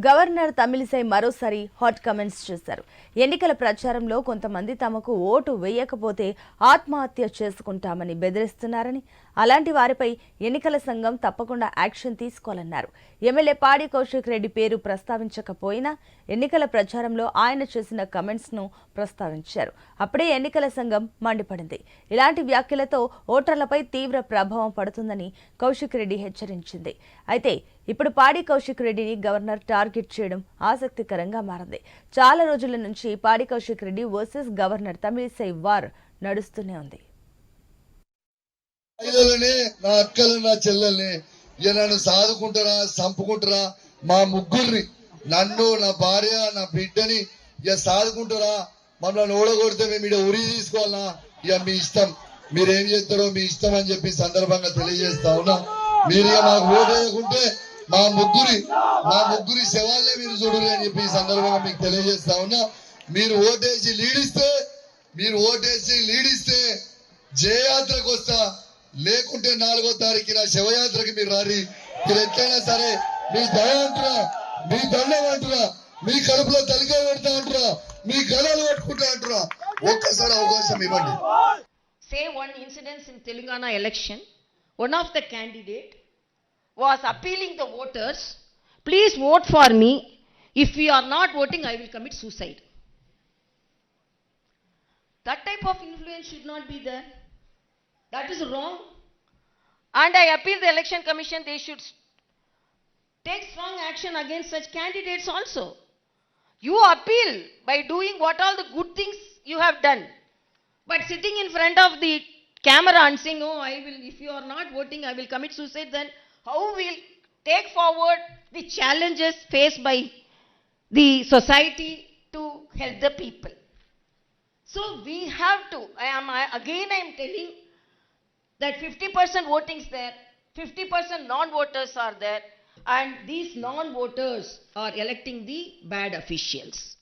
Governor Tamilisai మరోసారి hot comments చేశారు. ఎన్నికల ప్రచారంలో కొంతమంది తమకు ఓటు వేయకపోతే ఆత్మహత్య చేసుకుంటామని బెదిరిస్తున్నారని, అలాంటి వారిపై ఎన్నికల సంఘం తప్పకుండా యాక్షన్ తీసుకోవాలన్నారు. ఎమ్మెల్యే పాడి కౌశిక్ రెడ్డి పేరు ప్రస్తావించకపోయినా ఎన్నికల ప్రచారంలో ఆయన చేసిన కమెంట్స్ ను ప్రస్తావించారు. అప్పుడే ఎన్నికల సంఘం మండిపడింది. ఇలాంటి వ్యాఖ్యలతో ఓటర్లపై తీవ్ర ప్రభావం పడుతుందని కౌశిక్ రెడ్డి హెచ్చరించింది. అయితే ఇప్పుడు పాడి కౌశిక్ రెడ్డిని గవర్నర్ టార్గెట్ చేయడం ఆసక్తికరంగా మారింది. చాలా రోజుల నుంచి పాడి Kaushik Reddy versus governor Tamilisai war నడుస్తూనే ఉంది. నా అక్కలు నా చెల్లెల్ని నన్ను సాదుకుంటారా, చంపుకుంటారా, మా ముగ్గురిని, నన్ను, నా భార్య, నా బిడ్డని సాదుకుంటారా, మమ్మల్ని ఓడగొడితే మేము ఇక్కడ ఉరి తీసుకోవాలన్నా, మీ ఇష్టం, మీరేం చేస్తారో మీ ఇష్టం అని చెప్పి సందర్భంగా తెలియజేస్తా ఉన్నా. మీరు మాకు ఓటు వేయకుంటే మా ముగ్గురి శవాలనే మీరు చూడరు అని చెప్పి ఈ సందర్భంగా మీకు తెలియజేస్తా ఉన్నా. మీరు ఓటేసి లీడిస్తే జయయాత్రకు వస్తా, లేకుంటే 4వ తారీఖున శవయాత్రకి మీరు రారి. మీరు ఎట్లయినా సరే మీ దయ అంటున్నా, మీ దండం అంటున్నా, మీ కడుపులో తలికాయ పెడతా అంటున్నా, మీ గణాలు పట్టుకుంటా అంటున్నా, ఒక్కసారి అవకాశం ఇవ్వండి. Say one incident in Telangana election, one of the candidate was appealing the voters, please vote for me, if you are not voting I will commit suicide. That type of influence should not be there. That is wrong. And I appeal the election commission, they should take strong action against such candidates also. You appeal by doing what all the good things you have done, but sitting in front of the camera and saying, oh, I will, if you are not voting I will commit suicide, then how will take forward the challenges faced by the society to help the people? So we have to, I am telling that 50% voting is there, 50% non-voters are there, and these non-voters are electing the bad officials.